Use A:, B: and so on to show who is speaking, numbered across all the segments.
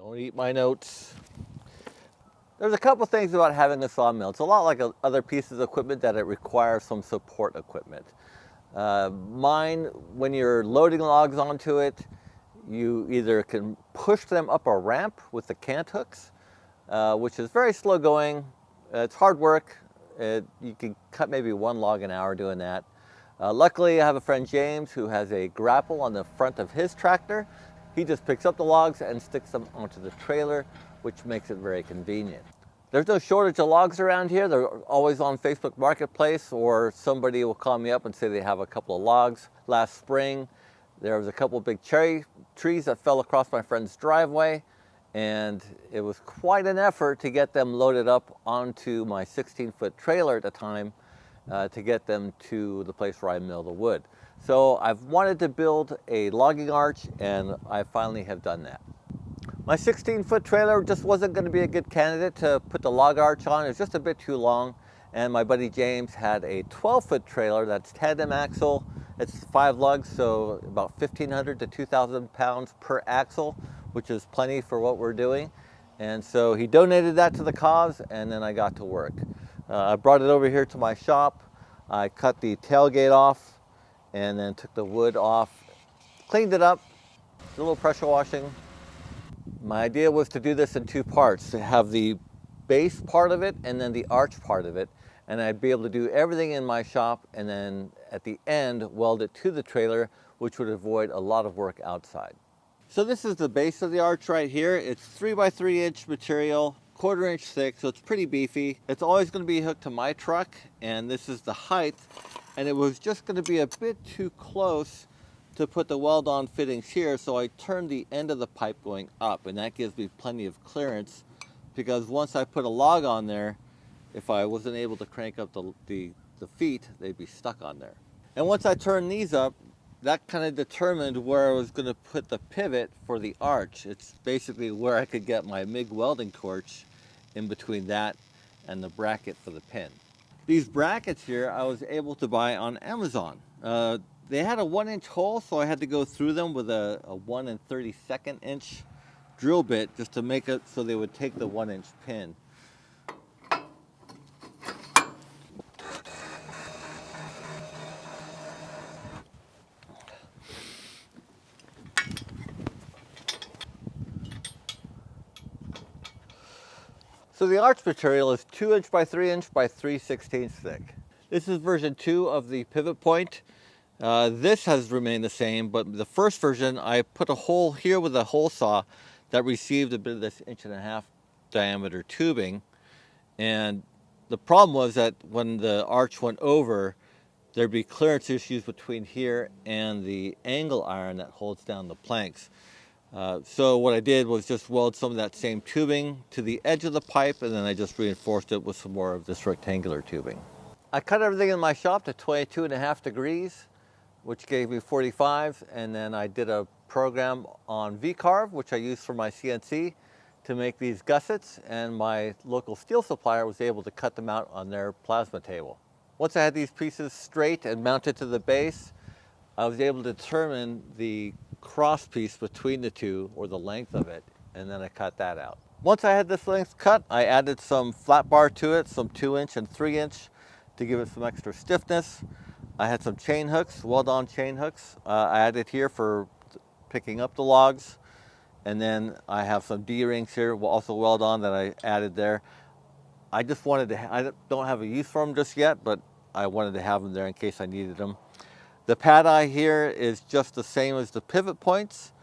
A: Don't eat my notes. There's a couple things about having a sawmill. It's a lot like other pieces of equipment that it requires some support equipment. Mine, when you're loading logs onto it, you either can push them up a ramp with the cant hooks, which is very slow going. It's hard work. You can cut maybe one log an hour doing that. Luckily, I have a friend, James, who has a grapple on the front of his tractor. He just picks up the logs and sticks them onto the trailer, which makes it very convenient. There's no shortage of logs around here. They're always on Facebook Marketplace, or somebody will call me up and say they have a couple of logs. Last spring, there was a couple of big cherry trees that fell across my friend's driveway, and it was quite an effort to get them loaded up onto my 16-foot trailer at the time to get them to the place where I mill the wood. So I've wanted to build a logging arch, and I finally have done that. My 16-foot trailer just wasn't going to be a good candidate to put the log arch on. It was just a bit too long. And my buddy James had a 12-foot trailer that's tandem axle. It's 5 lugs, so about 1,500 to 2,000 pounds per axle, which is plenty for what we're doing. And so he donated that to the cause, and then I got to work. I brought it over here to my shop. I cut the tailgate off and then took the wood off, cleaned it up, a little pressure washing. My idea was to do this in 2 parts, to have the base part of it and then the arch part of it. And I'd be able to do everything in my shop, and then at the end, weld it to the trailer, which would avoid a lot of work outside. So this is the base of the arch right here. It's 3x3 inch material, 1/4 inch thick, so it's pretty beefy. It's always going to be hooked to my truck, and this is the height. And it was just going to be a bit too close to put the weld-on fittings here, so I turned the end of the pipe going up, and that gives me plenty of clearance, because once I put a log on there, if I wasn't able to crank up the feet, they'd be stuck on there. And once I turned these up, that kind of determined where I was going to put the pivot for the arch. It's basically where I could get my MIG welding torch in between that and the bracket for the pin. These brackets here I was able to buy on Amazon. They had a 1-inch hole, so I had to go through them with a 1 32 inch drill bit just to make it so they would take the 1-inch pin. So the arch material is 2 inch by 3 inch by 3/16 thick. This is version 2 of the pivot point. This has remained the same, but the first version, I put a hole here with a hole saw that received a bit of this 1.5 inch diameter tubing. And the problem was that when the arch went over, there'd be clearance issues between here and the angle iron that holds down the planks. So what I did was just weld some of that same tubing to the edge of the pipe, and then I just reinforced it with some more of this rectangular tubing. I cut everything in my shop to 22.5 degrees, which gave me 45, and then I did a program on V-carve, which I used for my CNC, to make these gussets, and my local steel supplier was able to cut them out on their plasma table. Once I had these pieces straight and mounted to the base, I was able to determine the cross piece between the two, or the length of it, and then I cut that out. Once I had this length cut, I added some flat bar to it, some 2 inch and 3 inch, to give it some extra stiffness. I had some chain hooks, weld-on chain hooks. I added here for picking up the logs, and then I have some D-rings here, also weld-on, that I added there. I just wanted to, I don't have a use for them just yet, but I wanted to have them there in case I needed them. The pad eye here is just the same as the pivot points,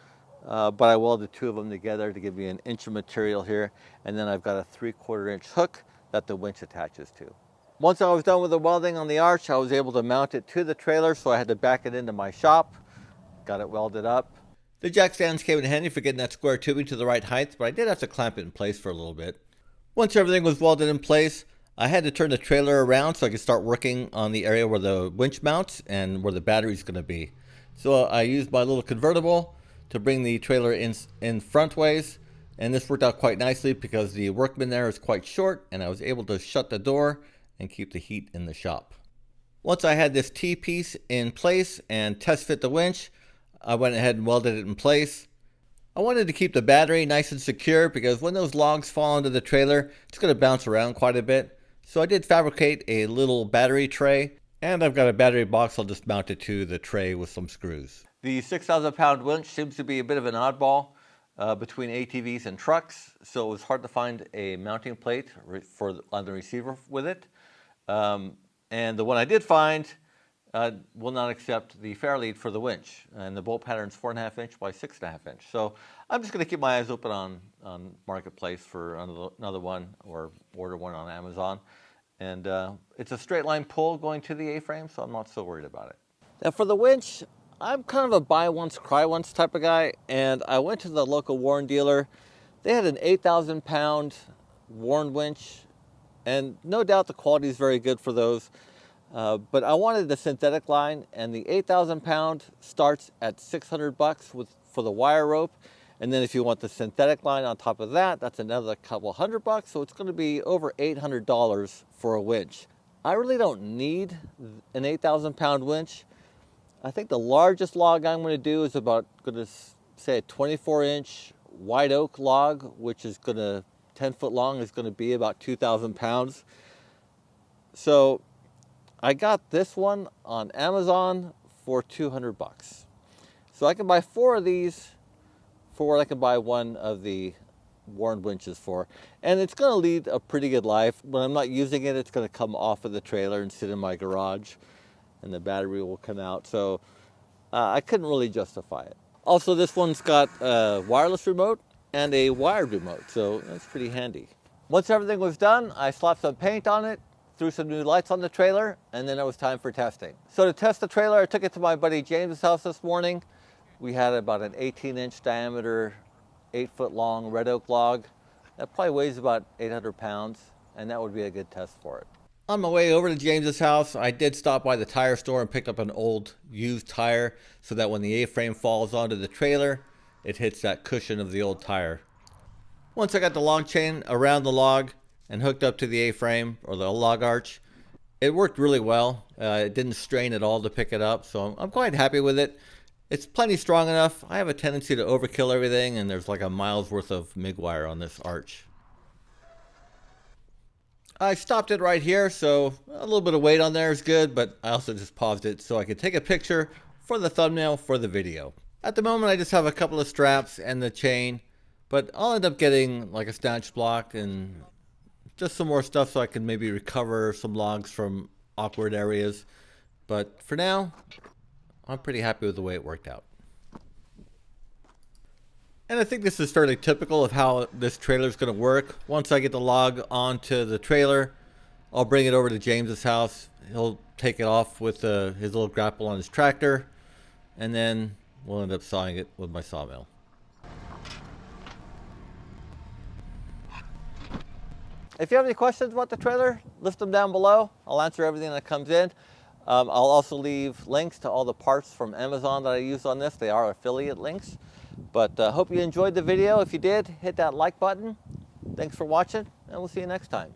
A: but I welded 2 of them together to give me 1 inch of material here, and then I've got a 3/4 inch hook that the winch attaches to. Once I was done with the welding on the arch, I was able to mount it to the trailer, so I had to back it into my shop, got it welded up. The jack stands came in handy for getting that square tubing to the right height, but I did have to clamp it in place for a little bit. Once everything was welded in place, I had to turn the trailer around so I could start working on the area where the winch mounts and where the battery's going to be. So I used my little convertible to bring the trailer in front ways, and this worked out quite nicely because the workman there is quite short, and I was able to shut the door and keep the heat in the shop. Once I had this T-piece in place and test fit the winch, I went ahead and welded it in place. I wanted to keep the battery nice and secure because when those logs fall into the trailer, it's going to bounce around quite a bit. So I did fabricate a little battery tray, and I've got a battery box. I'll just mount it to the tray with some screws. The 6,000-pound winch seems to be a bit of an oddball between ATVs and trucks, so it was hard to find a mounting plate on the receiver with it. And the one I did find will not accept the fair lead for the winch, and the bolt pattern is 4.5 inch by 6.5 inch. So I'm just going to keep my eyes open on Marketplace for another one, or order one on Amazon. And it's a straight line pull going to the A-frame, so I'm not so worried about it. Now for the winch, I'm kind of a buy once, cry once type of guy, and I went to the local Warren dealer. They had an 8,000-pound Warren winch, and no doubt the quality is very good for those. But I wanted the synthetic line, and the 8,000-pound starts at $600 for the wire rope. And then if you want the synthetic line on top of that, that's another couple $100. So it's going to be over $800 for a winch. I really don't need an 8,000-pound winch. I think the largest log I'm going to do is about, going to say, a 24-inch white oak log, which is going to 10 foot long, is going to be about 2,000 pounds. So I got this one on Amazon for $200. So I can buy 4 of these for what I can buy one of the Warren winches for. And it's going to lead a pretty good life. When I'm not using it, it's going to come off of the trailer and sit in my garage, and the battery will come out. So I couldn't really justify it. Also, this one's got a wireless remote and a wired remote, so that's pretty handy. Once everything was done, I slapped some paint on it, threw some new lights on the trailer, and then it was time for testing. So to test the trailer, I took it to my buddy James's house this morning. We had about an 18-inch diameter, 8-foot long red oak log. That probably weighs about 800 pounds, and that would be a good test for it. On my way over to James's house, I did stop by the tire store and picked up an old used tire so that when the A-frame falls onto the trailer, it hits that cushion of the old tire. Once I got the log chain around the log and hooked up to the A-frame or the log arch, it worked really well. It didn't strain at all to pick it up, so I'm quite happy with it. It's plenty strong enough. I have a tendency to overkill everything, and there's like a mile's worth of MIG wire on this arch. I stopped it right here, so a little bit of weight on there is good, but I also just paused it so I could take a picture for the thumbnail for the video. At the moment, I just have a couple of straps and the chain, but I'll end up getting like a snatch block and just some more stuff so I can maybe recover some logs from awkward areas. But for now, I'm pretty happy with the way it worked out. And I think this is fairly typical of how this trailer is going to work. Once I get the log onto the trailer, I'll bring it over to James's house. He'll take it off with his little grapple on his tractor, and then we'll end up sawing it with my sawmill. If you have any questions about the trailer, list them down below. I'll answer everything that comes in. I'll also leave links to all the parts from Amazon that I use on this. They are affiliate links. But hope you enjoyed the video. If you did, hit that like button. Thanks for watching, and we'll see you next time.